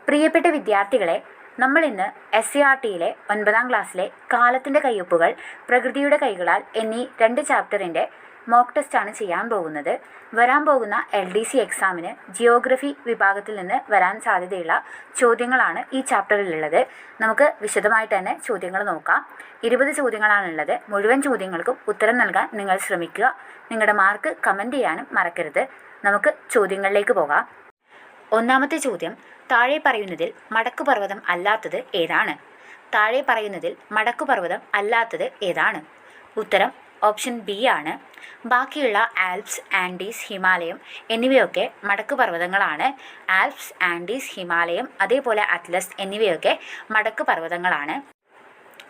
പ്രിയപ്പെട്ട വിദ്യാർത്ഥികളെ, നമ്മൾ ഇന്ന് SCERTയിലെ 9ാം ക്ലാസ്സിലെ കാലത്തിൻ്റെ കയ്യൊപ്പുകൾ, പ്രകൃതിയുടെ കൈകളാൽ എന്നീ 2 ചാപ്റ്ററിൻ്റെ മോക്ക് ടെസ്റ്റാണ് ചെയ്യാൻ പോകുന്നത്. വരാൻ പോകുന്ന LDC എക്സാമിന് ജിയോഗ്രഫി വിഭാഗത്തിൽ നിന്ന് വരാൻ സാധ്യതയുള്ള ചോദ്യങ്ങളാണ് ഈ ചാപ്റ്ററിലുള്ളത്. നമുക്ക് വിശദമായിട്ട് തന്നെ ചോദ്യങ്ങൾ നോക്കാം. 20 ചോദ്യങ്ങളാണുള്ളത്. മുഴുവൻ ചോദ്യങ്ങൾക്കും ഉത്തരം നൽകാൻ നിങ്ങൾ ശ്രമിക്കുക. നിങ്ങളുടെ മാർക്ക് കമൻറ്റ് ചെയ്യാനും മറക്കരുത്. നമുക്ക് ചോദ്യങ്ങളിലേക്ക് പോകാം. ഒന്നാമത്തെ ചോദ്യം, താഴെ പറയുന്നതിൽ മടക്കുപർവ്വതം അല്ലാത്തത് ഏതാണ്? താഴെ പറയുന്നതിൽ മടക്കുപർവ്വതം അല്ലാത്തത് ഏതാണ്? ഉത്തരം ഓപ്ഷൻ ബി ആണ്. ബാക്കിയുള്ള ആൽപ്സ്, ആൻഡീസ്, ഹിമാലയം എന്നിവയൊക്കെ മടക്കുപർവ്വതങ്ങളാണ്. ആൽപ്സ്, ആൻഡീസ്, ഹിമാലയം, അതേപോലെ അറ്റ്ലസ് എന്നിവയൊക്കെ മടക്കുപർവ്വതങ്ങളാണ്.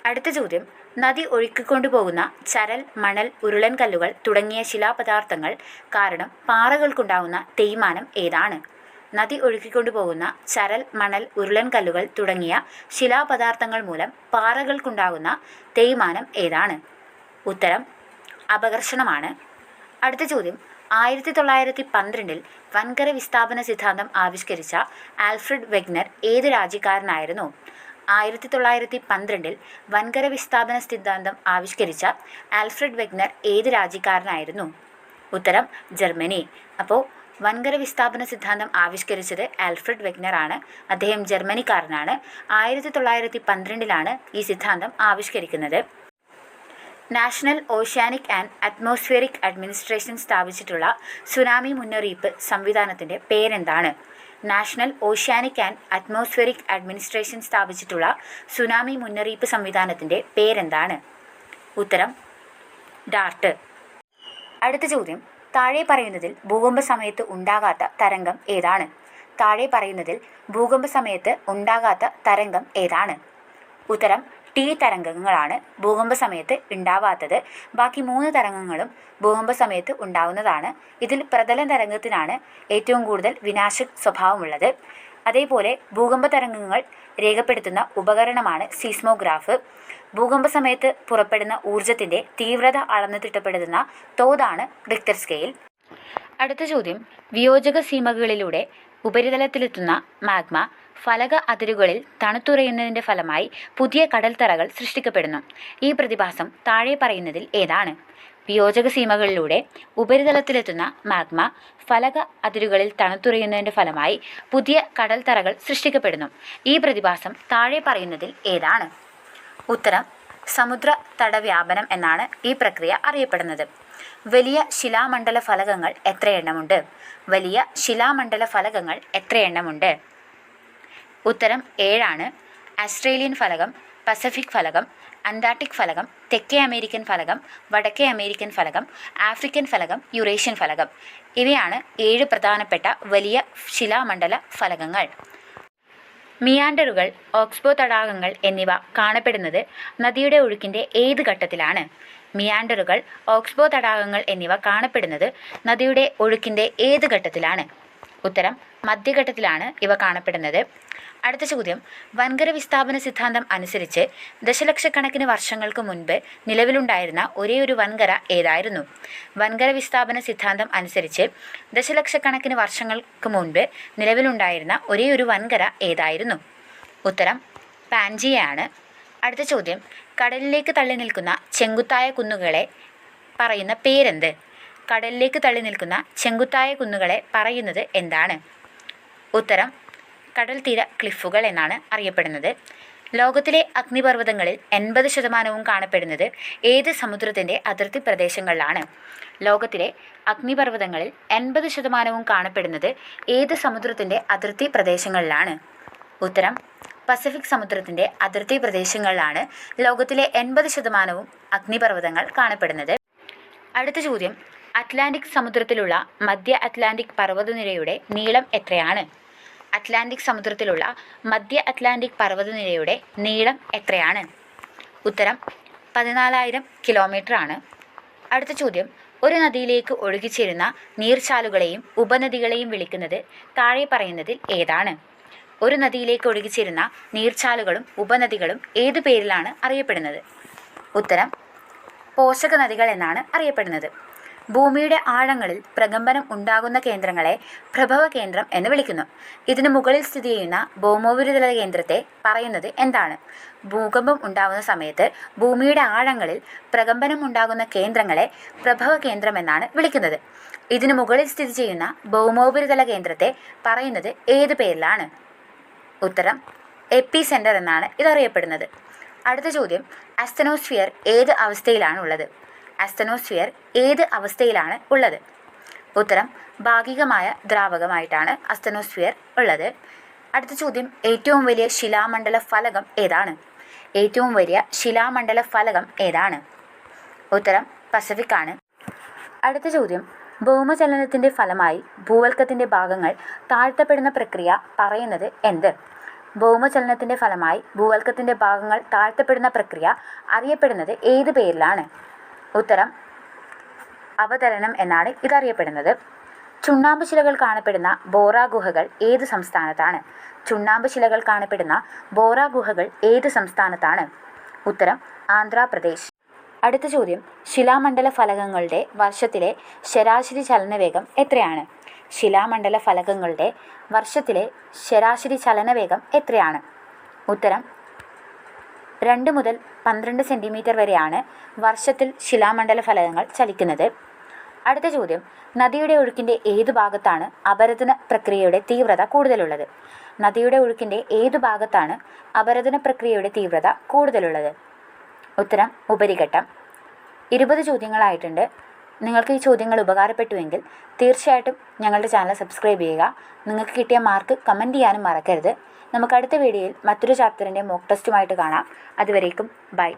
അടുത്ത ചോദ്യം, നദി ഒഴുക്കിക്കൊണ്ടുപോകുന്ന ചരൽ, മണൽ, ഉരുളൻ കല്ലുകൾ തുടങ്ങിയ ശിലാപദാർത്ഥങ്ങൾ കാരണം പാറകൾക്കുണ്ടാകുന്ന തേയ്മാനം ഏതാണ്? നദി ഒഴുക്കിക്കൊണ്ടുപോകുന്ന ചരൽ, മണൽ, ഉരുളൻ കല്ലുകൾ തുടങ്ങിയ ശിലാപദാർത്ഥങ്ങൾ മൂലം പാറകൾക്കുണ്ടാകുന്ന തേയ്മാനം ഏതാണ്? ഉത്തരം അപഘർഷണമാണ്. അടുത്ത ചോദ്യം, 1912 വൻകര വിസ്ഥാപന സിദ്ധാന്തം ആവിഷ്കരിച്ച ആൽഫ്രഡ് വെഗ്നർ ഏത് രാജ്യക്കാരനായിരുന്നു? 1912 വൻകര വിസ്ഥാപന സിദ്ധാന്തം ആവിഷ്കരിച്ച ആൽഫ്രഡ് വെഗ്നർ ഏത് രാജ്യക്കാരനായിരുന്നു? ഉത്തരം ജർമ്മനി. അപ്പോൾ വൻകര വിസ്ഥാപന സിദ്ധാന്തം ആവിഷ്കരിച്ചത് ആൽഫ്രഡ് വെഗ്നർ ആണ്. അദ്ദേഹം ജർമ്മനിക്കാരനാണ്. 1912 ഈ സിദ്ധാന്തം ആവിഷ്കരിക്കുന്നത്. National Oceanic and Atmospheric Administration സ്ഥാപിച്ചിട്ടുള്ള സുനാമി മുന്നറിയിപ്പ് സംവിധാനത്തിൻ്റെ പേരെന്താണ്? National Oceanic and Atmospheric Administration സ്ഥാപിച്ചിട്ടുള്ള സുനാമി മുന്നറിയിപ്പ് സംവിധാനത്തിൻ്റെ പേരെന്താണ്? ഉത്തരം ഡാർട്ട്. അടുത്ത ചോദ്യം, താഴെ പറയുന്നതിൽ ഭൂകമ്പ സമയത്ത് ഉണ്ടാകാത്ത തരംഗം ഏതാണ്? താഴെ പറയുന്നതിൽ ഭൂകമ്പ സമയത്ത് ഉണ്ടാകാത്ത തരംഗം ഏതാണ്? ഉത്തരം ടി തരംഗങ്ങളാണ് ഭൂകമ്പ സമയത്ത് ഉണ്ടാവാത്തത്. ബാക്കി 3 തരംഗങ്ങളും ഭൂകമ്പ സമയത്ത് ഉണ്ടാവുന്നതാണ്. ഇതിൽ പ്രതല തരംഗത്തിനാണ് ഏറ്റവും കൂടുതൽ വിനാശക സ്വഭാവമുള്ളത്. അതേപോലെ ഭൂകമ്പ തരംഗങ്ങൾ രേഖപ്പെടുത്തുന്ന ഉപകരണമാണ് സീസ്മോഗ്രാഫ്. ഭൂകമ്പ സമയത്ത് പുറപ്പെടുന്ന ഊർജത്തിൻ്റെ തീവ്രത അളന്നു തിട്ടപ്പെടുത്തുന്ന തോതാണ് റിക്ടർ സ്കെയിൽ. അടുത്ത ചോദ്യം, വിയോജക സീമകളിലൂടെ ഉപരിതലത്തിലെത്തുന്ന മാഗ്മ ഫലക അതിരുകളിൽ തണുത്തുറയുന്നതിൻ്റെ ഫലമായി പുതിയ കടൽത്തറകൾ സൃഷ്ടിക്കപ്പെടുന്നു. ഈ പ്രതിഭാസം താഴെ പറയുന്നതിൽ ഏതാണ്? വിയോജക സീമകളിലൂടെ ഉപരിതലത്തിലെത്തുന്ന മാഗ്മ ഫലക അതിരുകളിൽ തണുത്തുറയുന്നതിൻ്റെ ഫലമായി പുതിയ കടൽത്തറകൾ സൃഷ്ടിക്കപ്പെടുന്നു. ഈ പ്രതിഭാസം താഴെ പറയുന്നതിൽ ഏതാണ്? ഉത്തരം സമുദ്ര തടവ്യാപനം എന്നാണ് ഈ പ്രക്രിയ അറിയപ്പെടുന്നത്. വലിയ ശിലാമണ്ഡല ഫലകങ്ങൾ എത്ര എണ്ണമുണ്ട്? വലിയ ശിലാമണ്ഡല ഫലകങ്ങൾ എത്ര എണ്ണമുണ്ട്? ഉത്തരം 7 ആണ്. ആസ്ട്രേലിയൻ ഫലകം, പസഫിക് ഫലകം, അന്റാർട്ടിക് ഫലകം, തെക്കേ അമേരിക്കൻ ഫലകം, വടക്കേ അമേരിക്കൻ ഫലകം, ആഫ്രിക്കൻ ഫലകം, യുറേഷ്യൻ ഫലകം. ഇവയാണ് 7 പ്രധാനപ്പെട്ട വലിയ ശിലാമണ്ഡല ഫലകങ്ങൾ. മിയാൻഡറുകൾ, ഓക്സ്ബോ തടാകങ്ങൾ എന്നിവ കാണപ്പെടുന്നത് നദിയുടെ ഒഴുക്കിൻ്റെ ഏത് ഘട്ടത്തിലാണ്? മിയാൻഡറുകൾ, ഓക്സ്ബോ തടാകങ്ങൾ എന്നിവ കാണപ്പെടുന്നത് നദിയുടെ ഒഴുക്കിൻ്റെ ഏത് ഘട്ടത്തിലാണ്? ഉത്തരം മധ്യഘട്ടത്തിലാണ് ഇവ കാണപ്പെടുന്നത്. അടുത്ത ചോദ്യം, വൻകര വിസ്ഥാപന സിദ്ധാന്തം അനുസരിച്ച് ദശലക്ഷക്കണക്കിന് വർഷങ്ങൾക്ക് മുൻപ് നിലവിലുണ്ടായിരുന്ന ഒരേയൊരു വൻകര ഏതായിരുന്നു? വൻകര വിസ്ഥാപന സിദ്ധാന്തം അനുസരിച്ച് ദശലക്ഷക്കണക്കിന് വർഷങ്ങൾക്ക് മുൻപ് നിലവിലുണ്ടായിരുന്ന ഒരേയൊരു വൻകര ഏതായിരുന്നു? ഉത്തരം പാൻജിയയാണ്. അടുത്ത ചോദ്യം, കടലിലേക്ക് തള്ളി നിൽക്കുന്ന ചെങ്കുത്തായ കുന്നുകളെ പറയുന്ന പേരെന്ത്? കടലിലേക്ക് തള്ളി നിൽക്കുന്ന ചെങ്കുത്തായ കുന്നുകളെ പറയുന്നത് എന്താണ്? ഉത്തരം കടൽ തീര ക്ലിഫുകൾ എന്നാണ് അറിയപ്പെടുന്നത്. ലോകത്തിലെ അഗ്നിപർവ്വതങ്ങളിൽ 80% കാണപ്പെടുന്നത് ഏത് സമുദ്രത്തിൻ്റെ അതിർത്തി പ്രദേശങ്ങളിലാണ്? ലോകത്തിലെ അഗ്നിപർവ്വതങ്ങളിൽ 80% കാണപ്പെടുന്നത് ഏത് സമുദ്രത്തിൻ്റെ അതിർത്തി പ്രദേശങ്ങളിലാണ്? ഉത്തരം പസഫിക് സമുദ്രത്തിൻ്റെ അതിർത്തി പ്രദേശങ്ങളിലാണ് ലോകത്തിലെ 80% അഗ്നിപർവ്വതങ്ങൾ കാണപ്പെടുന്നത്. അടുത്ത ചോദ്യം, അറ്റ്ലാന്റിക് സമുദ്രത്തിലുള്ള മധ്യ അറ്റ്ലാന്റിക് പർവ്വതനിരയുടെ നീളം എത്രയാണ്? അറ്റ്ലാന്റിക് സമുദ്രത്തിലുള്ള മധ്യ അറ്റ്ലാന്റിക് പർവ്വതനിരയുടെ നീളം എത്രയാണ്? ഉത്തരം 14,000 കിലോമീറ്റർ ആണ്. അടുത്ത ചോദ്യം, ഒരു നദിയിലേക്ക് ഒഴുകിച്ചേരുന്ന നീർച്ചാലുകളെയും ഉപനദികളെയും വിളിക്കുന്നത് താഴെ പറയുന്നതിൽ ഏതാണ്? ഒരു നദിയിലേക്ക് ഒഴുകിച്ചേരുന്ന നീർച്ചാലുകളും ഉപനദികളും ഏതു പേരിലാണ് അറിയപ്പെടുന്നത്? ഉത്തരം പോഷക നദികൾ എന്നാണ് അറിയപ്പെടുന്നത്. ഭൂമിയുടെ ആഴങ്ങളിൽ പ്രകമ്പനം ഉണ്ടാകുന്ന കേന്ദ്രങ്ങളെ പ്രഭവ കേന്ദ്രം എന്ന് വിളിക്കുന്നു. ഇതിനു മുകളിൽ സ്ഥിതി ചെയ്യുന്ന ഭൗമോപരിതല കേന്ദ്രത്തെ പറയുന്നത് എന്താണ്? ഭൂകമ്പം ഉണ്ടാകുന്ന സമയത്ത് ഭൂമിയുടെ ആഴങ്ങളിൽ പ്രകമ്പനം ഉണ്ടാകുന്ന കേന്ദ്രങ്ങളെ പ്രഭവ കേന്ദ്രം എന്നാണ് വിളിക്കുന്നത്. ഇതിനു മുകളിൽ സ്ഥിതി ചെയ്യുന്ന ഭൗമോപരിതല കേന്ദ്രത്തെ പറയുന്നത് ഏത് പേരിലാണ്? ഉത്തരം എപ്പി സെൻറ്റർ എന്നാണ് ഇതറിയപ്പെടുന്നത്. അടുത്ത ചോദ്യം, അസ്തനോസ്ഫിയർ ഏത് അവസ്ഥയിലാണ് ഉള്ളത്? അസ്തനോസ്ഫിയർ ഏത് അവസ്ഥയിലാണ് ഉള്ളത്? ഉത്തരം ഭാഗികമായ ദ്രാവകമായിട്ടാണ് അസ്തനോസ്ഫിയർ ഉള്ളത്. അടുത്ത ചോദ്യം, ഏറ്റവും വലിയ ശിലാമണ്ഡല ഫലകം ഏതാണ്? ഏറ്റവും വലിയ ശിലാമണ്ഡല ഫലകം ഏതാണ്? ഉത്തരം പസഫിക് ആണ്. അടുത്ത ചോദ്യം, ഭൗമചലനത്തിൻ്റെ ഫലമായി ഭൂവൽക്കത്തിൻ്റെ ഭാഗങ്ങൾ താഴ്ത്തപ്പെടുന്ന പ്രക്രിയ പറയുന്നത് എന്ത്? ഭൗമചലനത്തിൻ്റെ ഫലമായി ഭൂവൽക്കത്തിൻ്റെ ഭാഗങ്ങൾ താഴ്ത്തപ്പെടുന്ന പ്രക്രിയ അറിയപ്പെടുന്നത് ഏത് പേരിലാണ്? ഉത്തരം അവതരണം എന്നാണ് ഇതറിയപ്പെടുന്നത്. ചുണ്ണാമ്പ് ശിലകൾ കാണപ്പെടുന്ന ബോറ ഗുഹകൾ ഏത് സംസ്ഥാനത്താണ്? ചുണ്ണാമ്പ് ശിലകൾ കാണപ്പെടുന്ന ബോറ ഗുഹകൾ ഏത് സംസ്ഥാനത്താണ്? ഉത്തരം ആന്ധ്രാപ്രദേശ്. അടുത്ത ചോദ്യം, ശിലാമണ്ഡല ഫലകങ്ങളുടെ വർഷത്തിലെ ശരാശരി ചലനവേഗം എത്രയാണ്? ശിലാമണ്ഡല ഫലകങ്ങളുടെ വർഷത്തിലെ ശരാശരി ചലനവേഗം എത്രയാണ്? ഉത്തരം 2 മുതൽ 12 സെൻറ്റിമീറ്റർ വരെയാണ് വർഷത്തിൽ ശിലാമണ്ഡല ഫലകങ്ങൾ ചലിക്കുന്നത്. അടുത്ത ചോദ്യം, നദിയുടെ ഒഴുക്കിൻ്റെ ഏതു ഭാഗത്താണ് അപരദന പ്രക്രിയയുടെ തീവ്രത കൂടുതലുള്ളത്? നദിയുടെ ഒഴുക്കിൻ്റെ ഏതു ഭാഗത്താണ് അപരദന പ്രക്രിയയുടെ തീവ്രത കൂടുതലുള്ളത്? ഉത്തരം ഉപരിഘട്ടം. 20 ചോദ്യങ്ങളായിട്ടുണ്ട്. നിങ്ങൾക്ക് ഈ ചോദ്യങ്ങൾ ഉപകാരപ്പെട്ടുവെങ്കിൽ തീർച്ചയായിട്ടും ഞങ്ങളുടെ ചാനൽ സബ്സ്ക്രൈബ് ചെയ്യുക. നിങ്ങൾക്ക് കിട്ടിയ മാർക്ക് കമൻറ്റ് ചെയ്യാനും മറക്കരുത്. നമുക്ക് അടുത്ത വീഡിയോയിൽ മറ്റൊരു ചാപ്റ്ററിൻ്റെ മോക്ക് ടെസ്റ്റുമായിട്ട് കാണാം. അതുവരേക്കും ബൈ.